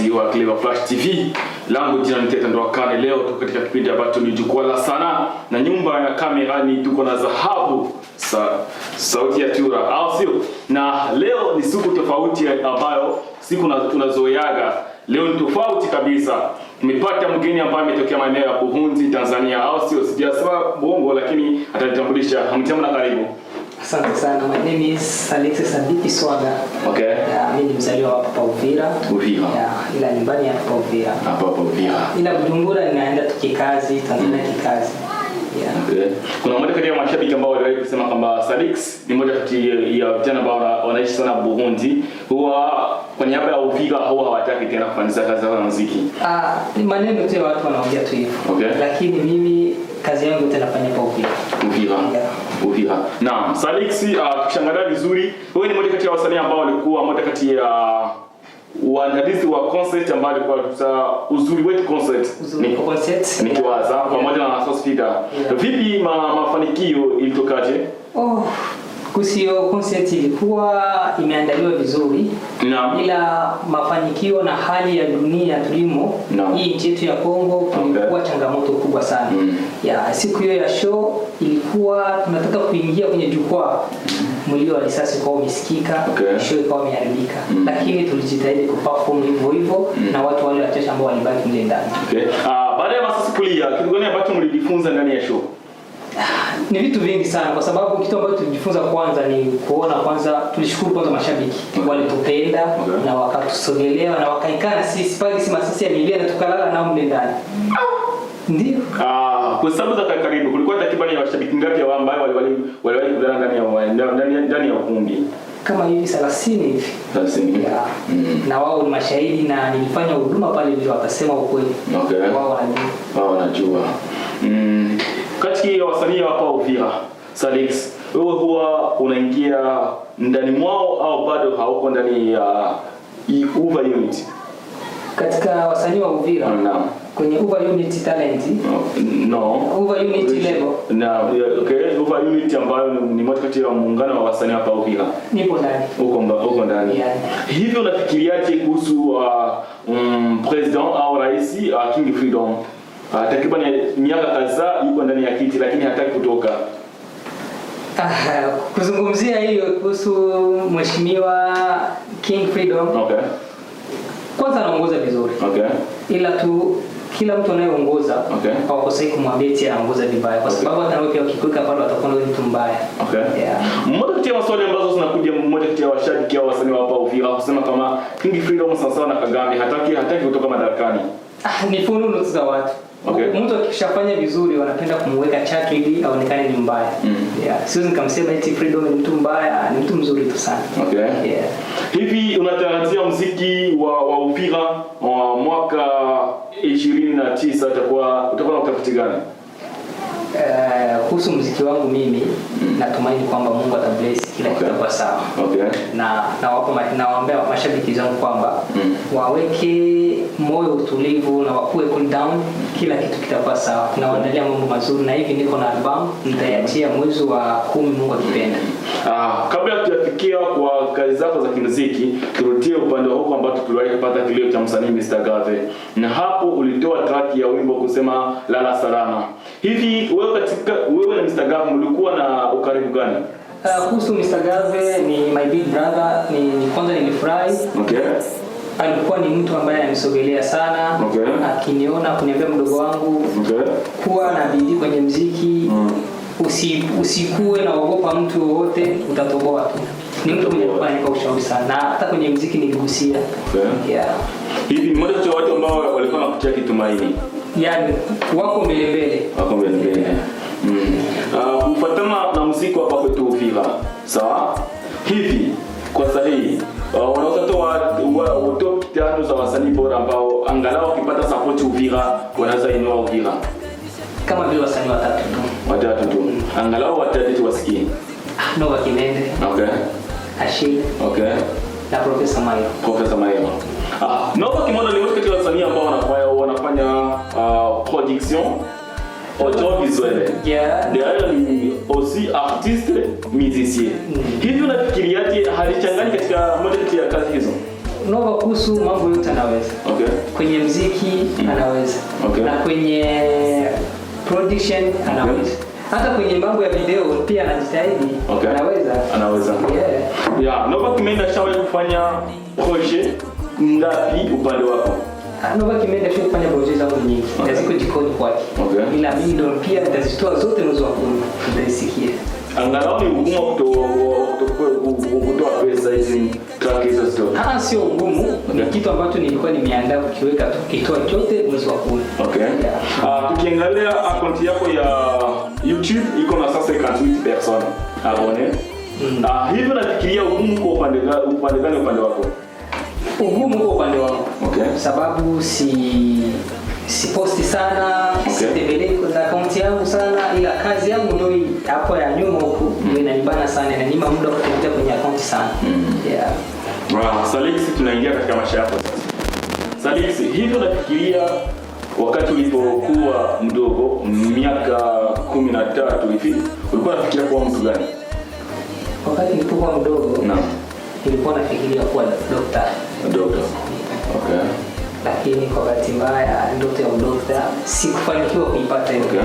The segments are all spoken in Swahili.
watazamaji wa Clever Flash TV. Langu jina ni Teta Ndwakane. Leo tuko katika kipindi ambacho ni jukwaa la sanaa, na nyumba ya kamera ni tuko na dhahabu sauti ya Tura, au sio? Na leo ni siku tofauti ambayo siku tunazoeaga. Leo ni tofauti kabisa. Nimepata mgeni ambaye ametokea maeneo ya Burundi, Tanzania, au sio? Sijasema bongo lakini atanitambulisha. Hamjambo na karibu. Asante sana. My name is Alexis Sadiki Swaga. Okay. Mimi ni mzaliwa hapa Uvira. Uvira. Ila nyumbani hapa Uvira. Hapa Uvira. Ila Bujumbura ninaenda tukikazi, Tanzania kikazi. Okay. Kuna mmoja kati ya mashabiki ambao waliwahi kusema kwamba Salix ni mmoja kati ya vijana ambao wanaishi sana Burundi, huwa kwa niaba ya Uvira huwa hawataki tena kufanya kazi za muziki. Ni maneno tu watu wanaongea tu hivyo. Okay. Lakini mimi kazi yangu yote nafanya kwa Uvira. Uvira. Naam, Salix tukishangalia vizuri, wewe ni mmoja kati ya wasanii ambao walikuwa mmoja kati ya waandalizi wa concert ambao walikuwa uzuri wetu concert nikiwaza pamoja na Sosfida. Vipi mafanikio ilitokaje? Kusio concert ilikuwa imeandaliwa vizuri. Naam. Ila mafanikio na hali ya dunia tulimo hii nchi yetu ya Kongo kulikuwa changamoto kubwa sana. Siku hiyo ya show ilikuwa tunataka kuingia kwenye jukwaa. Mlio wa risasi kwa umesikika, show ikawa imeharibika. Lakini tulijitahidi kuperform hivyo na watu wale wachache ambao walibaki mle ndani. Baada ya masasi kulia, kitu gani ambacho mlijifunza ndani ya show? Ni vitu vingi sana, kwa sababu kitu ambacho tulijifunza kwanza ni kuona kwanza, tulishukuru kwanza mashabiki walitupenda na wakatusogelea na wakaikana sisi pale si masasi ya milia na tukalala nao mle ndani. Ndio. Kwa sababu za karibu kulikuwa takriban ya washabiki ngapi ambao waliwahi kulala ndani ya ukumbi? Kama hivi 30 hivi. 30. Na wao ni mashahidi na nilifanya huduma pale vile watasema ukweli. Wao wanajua. Kati ya wasanii hapa Uvira, Salix, wewe huwa unaingia ndani mwao au bado hauko ndani ya Uva Unit? Katika wasanii wa Uvira? Naam. Kwenye Uva Unit talent? No. Uva Unit level? Okay. Uva Unit ambayo ni moja kati ya muungano wa wasanii hapa Uvira. Nipo ndani. Uko ndani. Hivi unafikiriaje kuhusu president au rais King Freedom? Takriban miaka kadhaa yuko ndani ya kiti lakini hataki kutoka. Kuzungumzia hiyo kuhusu mheshimiwa King Freedom. Kwanza anaongoza vizuri. Ila tu kila mtu anayeongoza hawakosei kumwambia eti anaongoza vibaya, kwa sababu hata wewe pia ukikuweka pale watakuwa ni mtu mbaya. Mmoja kati ya maswali ambazo zinakuja mmoja kati ya washabiki au wasanii hapa Uvira kusema kama King Freedom sasa na Kagame hataki kutoka madarakani. Ni fununu za watu. Mtu akishafanya vizuri wanapenda kumweka chaki ili aonekane ni mbaya. Siwezi nikamsema eti Freedom ni mtu mbaya, ni mtu mzuri tu sana. Hivi unatarajia muziki wa Uvira mwaka 29 utakuwa na utafiti gani? Kuhusu muziki wangu mimi natumaini kwamba Mungu atabless kila kitu kwa sawa. Na waambia mashabiki zangu kwamba waweke moyo utulivu na wakuwe cool down, kila kitu kitakuwa sawa. Tunawaandalia mambo mazuri na hivi niko na album nitaiachia mwezi wa 10 Mungu akipenda. Kabla tujafikia kwa kazi zako za kimuziki, turudie upande huko ambapo tuliwahi kupata kilio cha msanii Mr. Gave. Na hapo ulitoa track ya wimbo kusema Lala Salama. Hivi wewe na Mr. Gave mlikuwa na ukaribu gani? Kuhusu Mr. Gave ni my big brother, ni kwanza nilifurahi. Alikuwa ni mtu ambaye ananisogelea sana. Akiniona kuniambia mdogo wangu kuwa na bidii kwenye muziki. Usikuwe na ogopa mtu wote, utatoboa tu. Ni mtu mwenye kufanya ushauri sana. Na hata kwenye muziki niligusia. Hivi mmoja wa watu ambao walikuwa wanakutia kitumaini. Wako mbele. Kufuatana na muziki hapa kwetu Uvira. Sawa? Hivi kwa sahihi unaweza toa top 5 za wasanii bora ambao angalau wakipata support Uvira wanaweza inua Uvira. Kama vile wasanii watatu tu. Angalau watatu tuwasikie. Nova Kinende. Ashil. Na Professor Mayo. Nova Kinende ni mmoja kati ya wasanii ambao wanafanya production audiovisuelle. D'ailleurs ni aussi artiste musicien. Hivi unafikiriaje halichangani katika moja kati ya kazi hizo? Nova kuhusu mambo yote anaweza. Okay. Kwenye muziki anaweza. Okay. Na kwenye production anaweza. Hata kwenye mambo ya video pia anajitahidi. Okay. Anaweza. Yeah. Nova Kimenda shawahi kufanya project ngapi upande wako? Nova Kimenda shawahi kufanya project zangu nyingi. Okay. Ziko jikoni kwake. Okay. Ila mimi ndio pia nitazitoa zote mwezi wa 10 nitaisikia. Angalau ni ugumu kutoa pesa hizi track hizo story. Sio ugumu. Okay. Ni kitu ambacho nilikuwa nimeandaa kukiweka tu kitoa chote mwezi wa 10. Okay. Tukiangalia account yako ya YouTube iko na sasa 58 persona abone. Hivyo nafikiria ugumu kwa upande gani upande wako? Ugumu kwa upande wangu. Okay. Sababu si posti sana, sitembelei kwa account yangu sana, ila kazi yangu ndio hapo ya nyuma huko inanibana sana, inanipa muda wa kutembea kwenye account sana. Yeah. Wow, Salix, tunaingia katika maisha yako sasa. Salix, hivyo nafikiria wakati ulipokuwa mdogo, miaka 13 hivi, ulikuwa unafikiria kuwa mtu gani? Wakati nilipokuwa mdogo, nilikuwa nafikiria kuwa daktari. Daktari. Okay. Lakini kwa bahati mbaya ndoto ya udokta sikufanikiwa kuipata hiyo. Okay.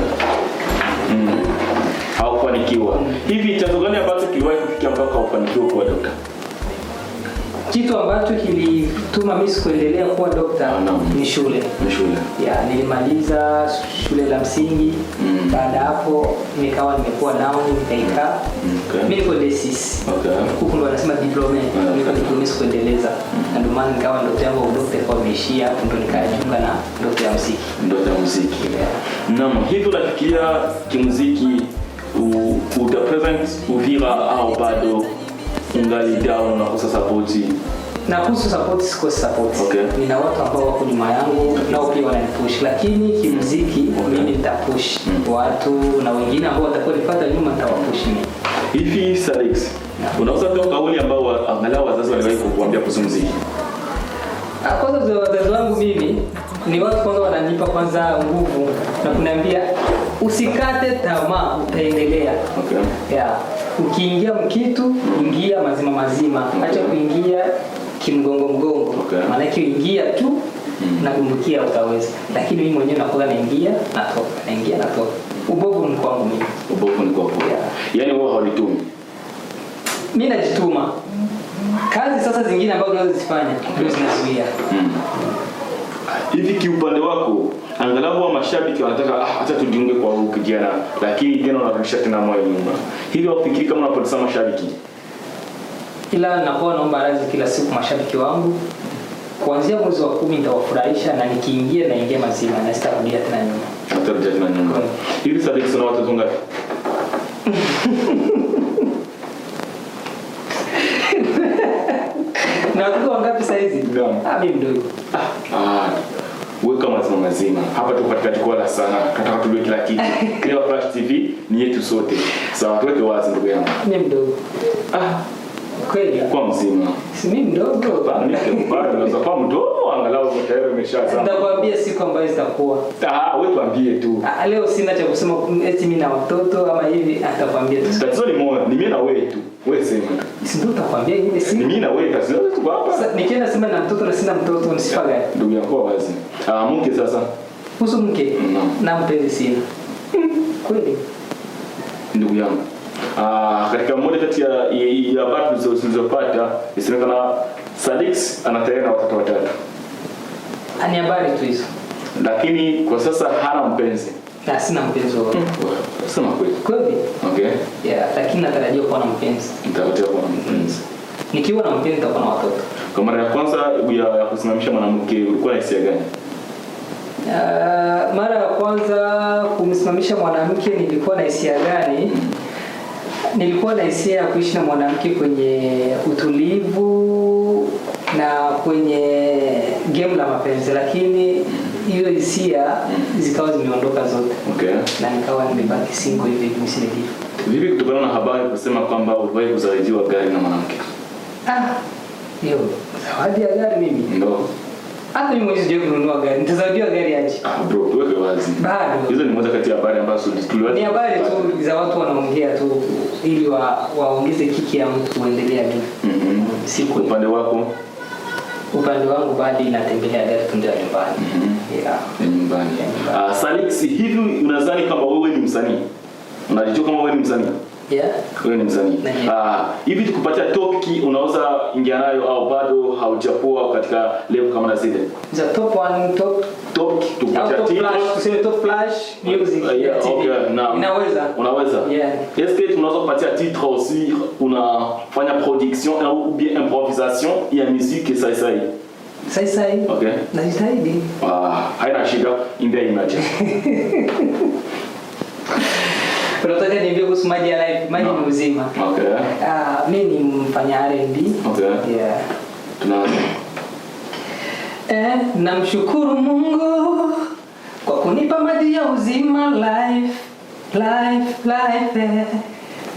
Haufanikiwa. Hivi chanzo gani ambacho kiliwahi kufikia mpaka haufanikiwa kuwa dokta? Kitu ambacho kilituma mimi kuendelea kuwa dokta ni shule. Yeah, nilimaliza shule la msingi. Baada hapo nikawa nimekuwa down nikaikaa. Mimi niko thesis. Huko ndo wanasema diploma. Niko diploma kuendeleza. Na ndio maana nikawa ndoto yangu ya udokta kwa meishia, ndo nikajiunga na ndoto ya muziki. Ndoto ya muziki. Naam, hivyo nafikiria kimuziki uta present Uvira au bado ungali down na kukosa support? Na kuhusu support sikosi support. Okay. Nina watu ambao wako nyuma yangu nao pia wananipush, lakini kimuziki mimi nitapush watu na wengine ambao watakuwa nifuata nyuma nitawapush mimi. Hivi Salix, unaweza kutoa kauli ambao angalau wazazi waliwahi kukuambia kuhusu muziki? Kwanza wazazi wangu mimi ni watu kwanza wananipa kwanza nguvu na kuniambia usikate tamaa, utaendelea. Okay. Yeah. Ukiingia mkitu, ingia mazima. Acha kuingia kimgongo. Okay. Maana ingia tu na kumbukia utaweza. Lakini mimi mwenyewe nakuwa naingia, natoka. Ubovu ni kwangu mimi. Yeah. Yaani wewe haulitumi. Mimi najituma. Kazi sasa zingine ambazo unazozifanya ndio zinazuia. Hivi kiupande wako angalau wa mashabiki wanataka hata tujiunge kwa huyu kijana, lakini tena wanarudisha tena moyo nyuma. Hivi wafikiri kama unapoteza mashabiki? Ila nakuwa naomba radhi kila siku mashabiki wangu. Kuanzia mwezi wa 10 nitawafurahisha na nikiingia naingia mazima na sitarudia tena nyuma. Hatarudia tena nyuma. Hivi Salix una watoto ngapi? Na watoto wangapi sasa hizi? Mimi mdogo. Wewe kama mazima. Hapa tuko katika jukwaa la sana. Tunataka tujue kila kitu. Clear Flash TV ni yetu sote. Sawa, tuweke wazi ndugu yangu. Mimi mdogo. Kweli kwa mzima. Si mimi mdogo. Bado unaweza kuwa mdogo angalau tayari umeshazama. Nitakwambia siku ambayo zitakuwa. Wewe tuambie tu. Leo sina cha kusema eti mimi na watoto ama hivi, atakwambia tu. Tatizo ni moja, ni mimi na wewe tu. Wewe sema. Si ndio utakwambia hivi si mimi na wewe tatizo tu hapa. Sasa nikienda sema na mtoto na sina mtoto ni sifa gani? Ndugu yako wazi. Mke sasa. Kuhusu mke? Na mpenzi sina. Kweli. Ndugu yangu. Katika mmoja kati ya habari zilizopata isemekana Salix anataka na watoto watatu. Ani habari tu hizo. Lakini kwa sasa hana mpenzi. Na sina mpenzi wote. Sema kweli. Kweli? Okay. Yeah, lakini natarajia kuwa na mpenzi. Nitakuwa kuwa na mpenzi. Nikiwa na mpenzi nitakuwa na watoto. Kwa mara ya kwanza ya kusimamisha mwanamke ulikuwa na hisia gani? Mara ya kwanza kumsimamisha mwanamke nilikuwa na hisia gani? Nilikuwa na hisia ya kuishi na mwanamke kwenye utulivu na kwenye game la mapenzi, lakini hiyo hisia zikawa zimeondoka zote. Okay. Na nikawa nimebaki single hivi msinikifu. Vipi kutokana na habari kusema kwamba uliwahi kuzawadiwa gari na mwanamke? Hiyo zawadi ya gari mimi? Ndio. Hata mimi mwenyewe sijawahi kununua gari. Nitazawadiwa gari aje? Bro, tuweke wazi. Bado. Hizo ni moja kati ya habari ambazo tuliwahi. Ni habari tu za watu wanaongea tu ili waongeze kiki ya mtu kuendelea juu. Siku upande wako Upande wangu bado natembelea gari tu ndio nyumbani. Yeah. Nyumbani. Salix, hivi unadhani kama wewe ni msanii? Unajua kama wewe ni msanii? Yeah. Wewe ni msanii. Hivi tukupatia topic unaweza ingia nayo au bado haujapoa katika level kama na zile? The top one topic tukupatia title. Tuseme top flash music. Unaweza? Yeah. Est-ce que tunaweza kupatia titre aussi unafanya production ou bien improvisation ya musique sai? Okay. Najitahidi. Haina shida, imbia imagine. Unataka niambie kuhusu Maji ya Live? Maji ni uzima. Okay. Mimi ni mfanya R&B. Okay. Yeah. Tunaanza. Namshukuru Mungu kwa kunipa maji ya uzima life.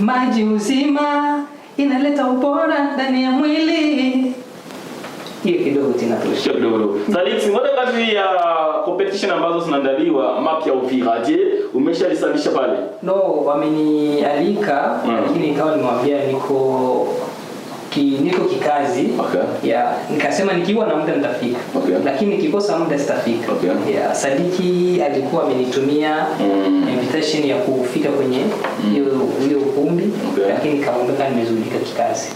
Maji uzima inaleta ubora ndani ya mwili. Hiyo kidogo tinatosha. Kidogo. Salix, moja kati ya competition ambazo zinaandaliwa mapya Uvira, je, umeshalisalisha pale? No, wamenialika lakini ikawa nimwambia niko kikazi. Okay. Yeah, nikasema nikiwa na muda nitafika. Okay. Lakini nikikosa muda sitafika. Okay. Yeah, Sadiki alikuwa amenitumia invitation ya kufika kwenye hiyo ukumbi. Okay. Lakini kaondoka nimezulika kikazi.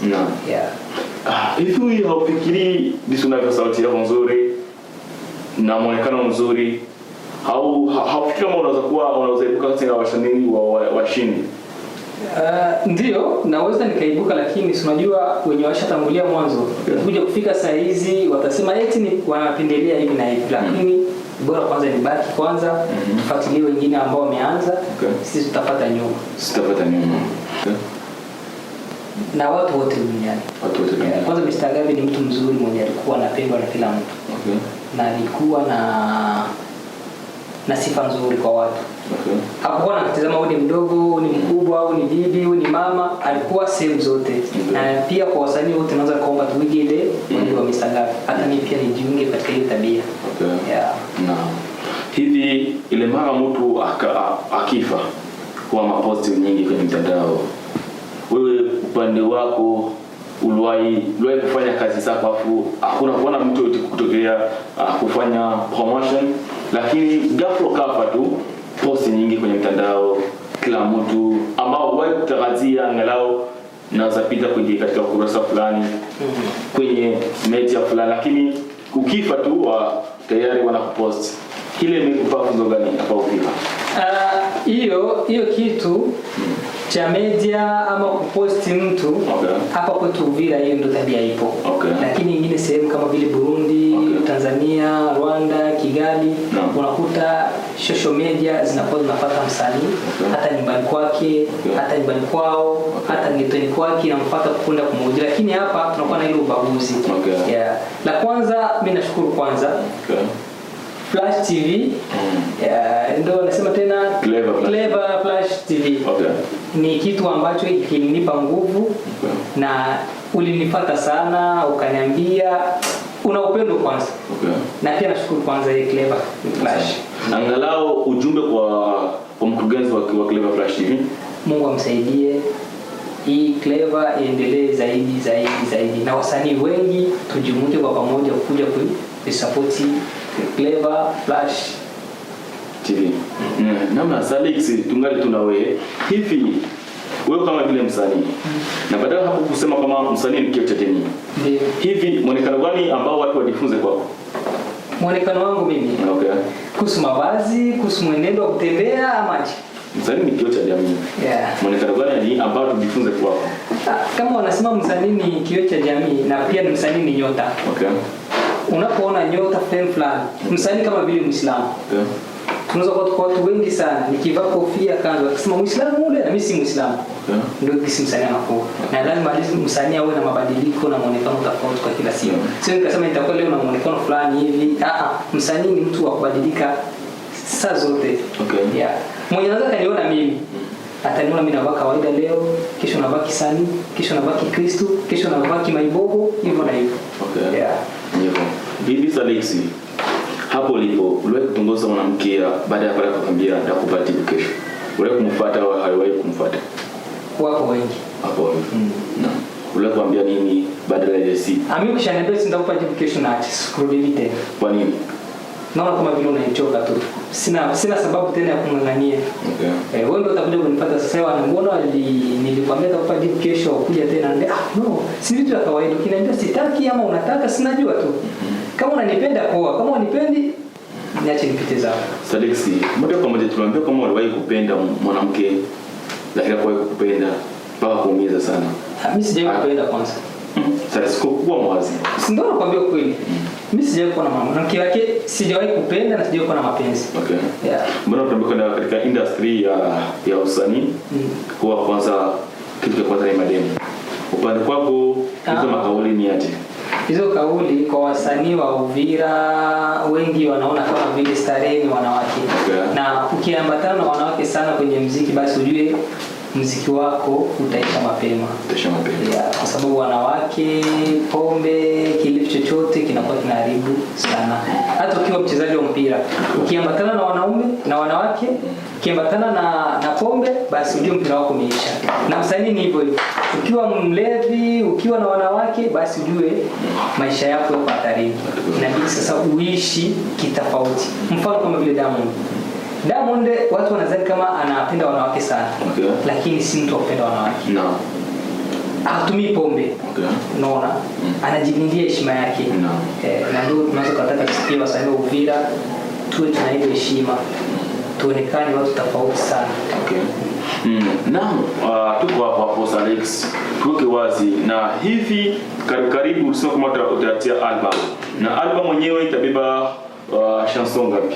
Yeah. Hivi haufikiri jinsi unavyo sauti yako nzuri na muonekano mzuri, haufikiri kama unaweza ibuka katika wasanii washindi? Ndio, naweza nikaibuka, lakini unajua wenye washatangulia mwanzo kuja kufika saa hizi watasema eti ni wanapendelea hivi na hivi, lakini bora kwanza nibaki kwanza, tufuatilie wengine ambao wameanza. Sisi tutapata nyuma. Na watu wote duniani. Kwanza Mr. Gavi ni mtu mzuri mwenye alikuwa anapendwa na kila mtu. Na alikuwa na sifa nzuri kwa watu. Hakuwa anatazama wewe ni mdogo, ni mkubwa au ni bibi, au ni mama, alikuwa sehemu zote. Na pia kwa wasanii wote naweza kuomba tuige ile ndio wa Mr. Gavi. Hata mimi pia nijiunge katika ile tabia. Yeah. Hivi ile mara mtu akifa kwa maposti nyingi kwenye mtandao, wewe upande wako uliwahi kufanya kazi zako afu hakuna kuona mtu kutokea kufanya promotion, lakini ghafla kafa tu posti nyingi kwenye mtandao, kila mtu ambao wewe kutarajia angalau naweza pita kwenye katika ukurasa fulani kwenye media fulani, lakini ukifa tu tayari wanakupost. Kile imekupa funzo gani hapa Uvira? Hiyo kitu cha media ama kuposti mtu hapa kwetu Uvira, hiyo ndio tabia ipo. Lakini nyingine sehemu kama vile Burundi, Tanzania, Rwanda, Kigali, unakuta social media zinakuwa zinapata msanii hata nyumbani kwake, hata nyumbani kwao, hata ngetoni kwake, namfuata kwenda kumhoji. Lakini hapa tunakuwa na ile ubaguzi. Yeah. La kwanza mimi nashukuru kwanza Flash TV. Ndio nasema tena Clever Flash TV. Ni kitu ambacho kilinipa nguvu na ulinipata sana, ukaniambia una upendo kwanza. Na pia nashukuru kwanza ile Clever Flash. Angalau ujumbe kwa mkurugenzi wa Clever Flash TV. Mungu amsaidie. Hii Clever iendelee zaidi na wasanii wengi tujumuike kwa pamoja kuja kuisupport Clever Flash TV. Namna Salix, tungali tunawe hivi wewe kama vile msanii na badala hapo kusema kama msanii ni kioo cha jamii. Hivi muonekano gani ambao watu wajifunze kwako? Muonekano wangu mimi. Kuhusu mavazi, kuhusu mwenendo wa kutembea ama msanii ni kioo cha jamii. Muonekano gani ambao tujifunze kwako? Kama wanasema msanii ni kioo cha jamii na pia ni msanii ni nyota. Unapoona nyota fulani, msanii kama vile Muislamu. Tunaweza kwa watu wengi sana nikivaa kofia kanzu akisema Muislamu ule na mimi si Muislamu. Ndio kisi msanii anakuwa. Na lazima msanii awe na mabadiliko na muonekano tofauti kwa kila siku. Sio nikasema nitakuwa leo na muonekano fulani hivi. Msanii ni mtu wa kubadilika saa zote. Mwenye anaweza kaniona mimi ataniona mimi navaa kawaida leo, kesho navaa kisanii, kesho navaa Kikristo, kesho navaa Kimaibogo, hivyo na hivyo. Bibi Salix, hapo ulipo uliwahi kutongoza mwanamke baada ya pale kukwambia nitakupa tibu kesho? Uliwahi kumfuata au haiwahi kumfuata? Wapo wengi. Hapo. unataka kuambia nini badala ya si? Mimi ukishaniambia sitakupa jibu kesho na kurudi tena. Kwa nini? Naona kama vile unanichoka tu. Sina sababu tena ya kung'ang'ania. Okay. Wewe ndio utakuja kunipata sasa hivi, mbona nilikwambia nitakupa jibu kesho kuja tena. No, si vitu vya kawaida. Ukiniambia sitaki ama unataka, sinajua tu. Kama unanipenda poa, kama unipendi niache nipite zao. Sadix, moja kwa moja tunaambia kama uliwahi kupenda mwanamke lakini hakuwahi kukupenda mpaka kuumiza sana. Mimi sijawahi kupenda kwanza. Sasa sikuwa mwazi. Si ndio nakwambia kweli. Mimi sijawahi kuwa na mwanamke wake, sijawahi kupenda na sijawahi kuwa na mapenzi. Okay. Yeah. Mbona tunakwenda katika industry ya usanii? Kwa kwanza kitu cha kwanza ni mademu. Upande kwako hizo makauli ni aje? Hizo kauli kwa wasanii wa Uvira wengi wanaona kama vile starehe ni wanawake. Okay. Na ukiambatana na wanawake sana kwenye muziki, basi ujue muziki wako utaisha mapema. Yeah, kwa sababu wanawake, pombe, kilevi chochote kinakuwa kinaharibu sana. Hata ukiwa mchezaji wa mpira, ukiambatana na wanaume na wanawake, ukiambatana na pombe, basi ujue mpira wako umeisha. Na msanii ni hivyo hivyo. Ukiwa mlevi, ukiwa na wanawake, basi ujue maisha yako yako hatarini. Inabidi sasa uishi kitofauti. Mfano kama vile Diamond, watu wanadhani kama anapenda wanawake sana. Okay. Lakini si mtu kupenda wanawake. No. Hatumii pombe. Okay. Unaona? Anajilindia heshima yake. No. Na ndio tunaweza kutaka tusikie wasanii wa Uvira tuwe tuna ile heshima. Tuonekane watu tofauti sana. Okay. Naam, tuko hapo Sadix. Tuko wazi na hivi karibu usema kama utatia album. Na album mwenyewe itabeba chanson ngapi?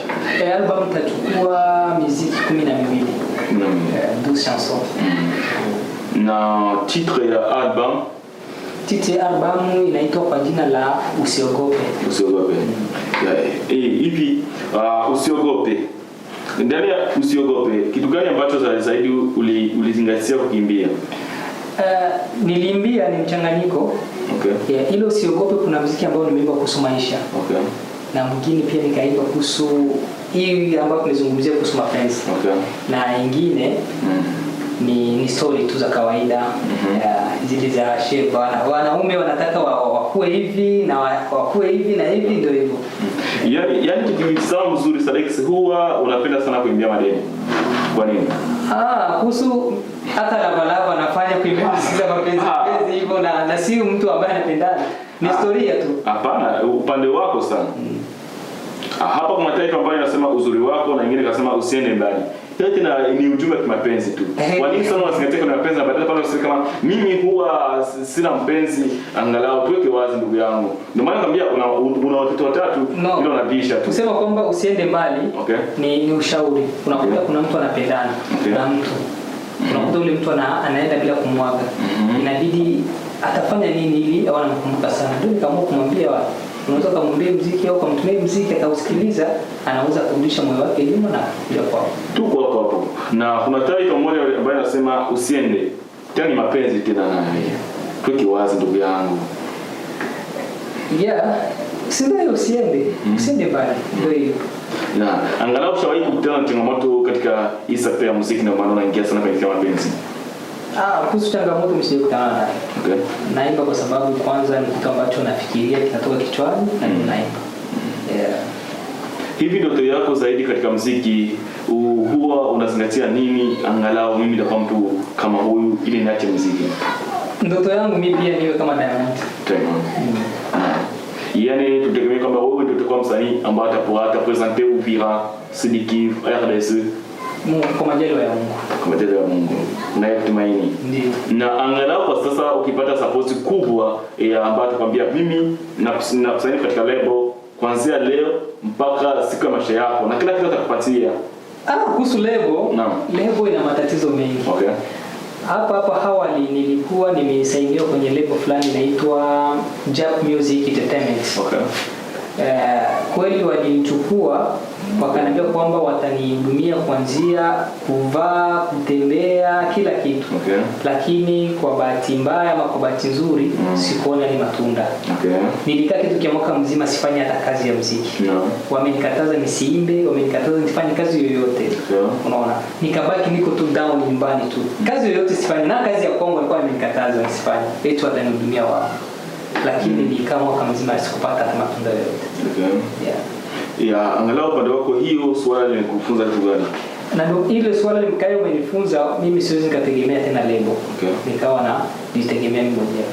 Album itachukua muziki 12. 12 chansons. Na titre ya album? Titre ya album inaitwa kwa jina la Usiogope. Usiogope. Hivi usiogope. Ndani ya usiogope, kitu gani ambacho zaidi ulizingatia kukimbia? Niliimbia ni mchanganyiko. Okay. Yeah, ile usiogope kuna muziki ambao nimeimba kuhusu maisha. Okay. Na mwingine pia nikaimba kuhusu hii ambayo tunazungumzia kuhusu mapenzi. Okay. Na nyingine ni story tu za kawaida. Zile za sheba. Wanaume wanataka wakue hivi na wakue hivi na hivi, ndio hivyo. Yaani tukimsahau mzuri Sadix, huwa unapenda sana kuimbia madeni. Kwa nini? Kuhusu hata Lavalava anafanya kuimbia muziki mapenzi hivyo na si mtu ambaye anapendana. Ni historia tu. Hapana, upande wako sana. Hapa kuna taifa ambayo inasema uzuri wako na nyingine inasema usiende mbali. Yote ni ujumbe wa kimapenzi tu. Kwa nini sana wasigatie kwa mapenzi na badala pale useme kama mimi huwa sina mpenzi, angalau tuweke wazi ndugu yangu. Ndio maana nakwambia una watoto watatu ndio unabisha tu. Kusema kwamba usiende mbali ni ushauri. Unakuta kuna mtu anapendana na mtu. Unakuta yule mtu anaenda bila kumwaga. Inabidi atafanya nini ili awe anamkumbuka sana. Ndio nikaamua kumwambia unaweza kumwambia muziki au kumtumia muziki akausikiliza, anaweza kurudisha moyo wake nyuma na kuja kwao. Tuko hapo. Na kuna taifa moja ambayo anasema usiende. Tena ni mapenzi tena naye. Tuweke wazi ndugu yangu. Yeah. Sio usiende. Usiende mbali. Ndio hiyo. Na angalau ushawahi kukutana na changamoto katika hii sekta ya muziki na maana unaingia sana katika mapenzi? Kuhusu changamoto msijikutana nayo. Okay. Naimba kwa sababu kwanza ni kitu ambacho nafikiria kinatoka kichwani na naimba. Yeah. Hivi ndoto yako zaidi katika muziki huwa unazingatia nini, angalau mimi ndio mtu kama huyu ili niache muziki? Ndoto yangu mimi pia niwe kama Diamond. Yaani tutegemea kwamba wewe ndio utakuwa msanii ambaye atapresenter Uvira, Sidikiv, RDC. Kwa majaliwa ya Mungu. Kwa majaliwa ya Mungu. Na kutumaini. Ndiyo. Na angalau kwa sasa ukipata support kubwa ambayo atakwambia mimi na kusaidia katika label kuanzia leo mpaka siku ya maisha yako na kila kitu atakupatia. Kuhusu label ina matatizo mengi. Okay. Hapa awali nilikuwa nimesaidiwa kwenye label fulani inaitwa Jap Music Entertainment. Okay. Kweli walinichukua Wakaniambia kwamba watanihudumia kuanzia kuvaa, kutembea, kila kitu. Lakini kwa bahati mbaya ama kwa bahati nzuri sikuona ni matunda. Nilikaa kitu kia mwaka mzima sifanye hata kazi ya muziki. Wamenikataza nisiimbe, wamenikataza nifanye kazi yoyote. Unaona? Nikabaki niko tu down nyumbani tu. Kazi yoyote sifanye, na kazi ya Kongo walikuwa wamenikataza nisifanye. Eti watanihudumia wao. Lakini nilikaa mwaka mzima sikupata hata matunda yoyote. Ya angalau pande wako hiyo swala lilikufunza kitu gani? Na ndio ile swala limkayo umenifunza mimi siwezi nikategemea tena lebo. Nikawa na nitegemea mimi mwenyewe.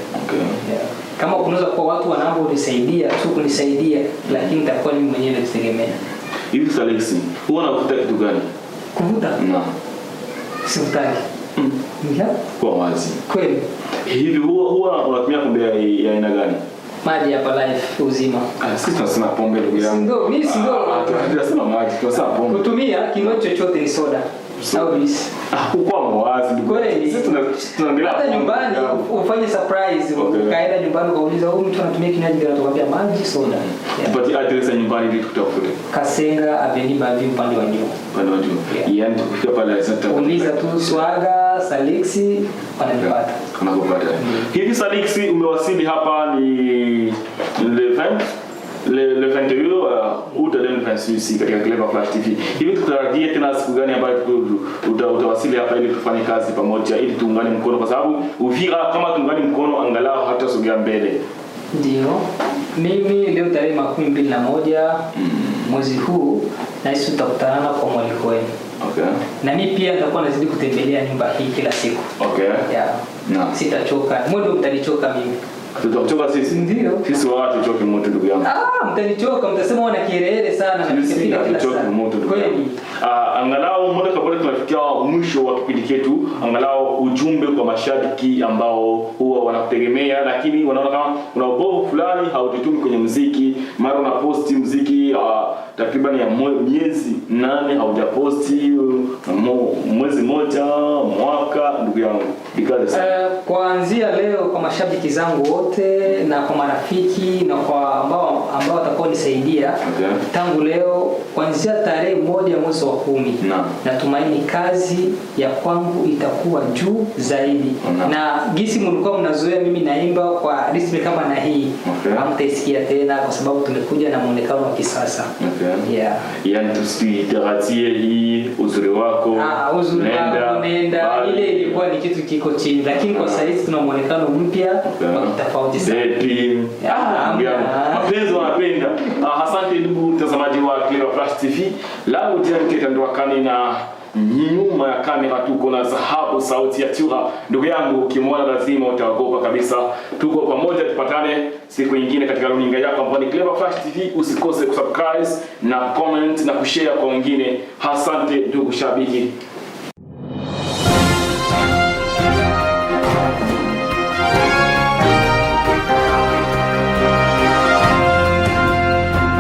Kama kunaweza kwa watu wanaonisaidia tu kunisaidia, lakini nitakuwa mimi mwenyewe nitegemea. Hivi Salexi, huwa unakuta kitu gani? Kuvuta? Sivutaki. Kwa wazi. Kweli. Hivi huwa unatumia pombe ya aina gani? Maji hapa life uzima. Sisi tunasema pombe ndugu yangu. Ndio, mimi si ndio. Tunasema maji, tunasema pombe. Kutumia kinywaji chochote ni soda. Au juice. Kwa mwazi ndugu. Kweli. Sisi tunaangalia hata nyumbani ufanye surprise. Kaenda nyumbani ukauliza huyu mtu anatumia kinywaji gani, atakwambia maji, soda. Tupati address ya nyumbani ili tukutafute. Kasenga Avenue Bavi upande wa juu. Upande wa juu. Yaani tukifika pale sasa uliza tu Swaga, Salexi, wananipata. Unakopata. Hivi Salexi umewasili hapa ni le 21 août 2026 katika Clever Flash TV. Hivi tutarajia tena siku gani ambayo utawasili hapa ili tufanye kazi pamoja ili tuungane mkono, kwa sababu Uvira kama tuungane mkono angalau hata sogea mbele. Ndio. Mimi leo tarehe 21 mwezi huu na sisi tutakutana kwa mwaliko wenu. Na mimi pia nitakuwa nazidi kutembelea nyumba hii kila siku. Sitachoka. Mwendo mtanichoka mimi. Tutachoka sisi? Ndio. Sisi watu tuchoke moto ndugu yangu. Mtanichoka, mtasema wana kielele sana na nikifika kila saa. Tuchoke moto ndugu yangu. Angalau moja kwa moja tunafikia mwisho wa kipindi chetu. Angalau ujumbe kwa mashabiki ambao huwa wanakutegemea lakini wanaona kama una ubovu fulani haututumi kwenye muziki, mara una posti muziki takriban ya miezi 8 haujaposti, mwezi moja, mwaka ndugu yangu. Kuanzia leo kwa mashabiki zangu wote na kwa marafiki na kwa ambao watakao nisaidia tangu leo kuanzia tarehe 1 mwezi wa 10 natumaini kazi ya kwangu itakuwa juu zaidi. Na gisi mlikuwa mnazoea mimi naimba kwa ritmi kama na hii hamtaisikia tena kwa sababu tumekuja na muonekano wa kisasa. Yaani tusitarazie hii uzuri wako. Uzuri wako nenda ile ilikuwa ni kitu kiko chini lakini kwa sasa tuna muonekano mpya wa tofauti sana. Mapenzi wanapenda. Asante ndugu mtazamaji wa Clever Flash TV. Leo tena ndio wakani na nyuma ya kamera tuko na Dhahabu sauti ya Tura. Ndugu yangu ukimwona lazima utaogopa kabisa. Tuko pamoja, tupatane siku nyingine katika runinga yako ambayo ni Clever Flash TV. Usikose kusubscribe na comment na kushare kwa wengine. Asante ndugu shabiki.